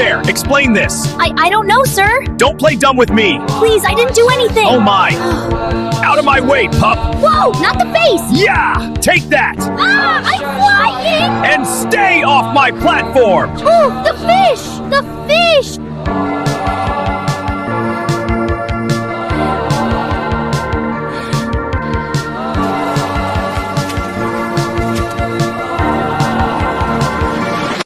there! Explain this! I don't know, sir. Don't play dumb with me! Please, I didn't do anything. Oh my! Out of my way, pup! Whoa, not the face. Yeah! Take that! Ah, I'm flying. And stay off my platform! Oh, the fish. The fish.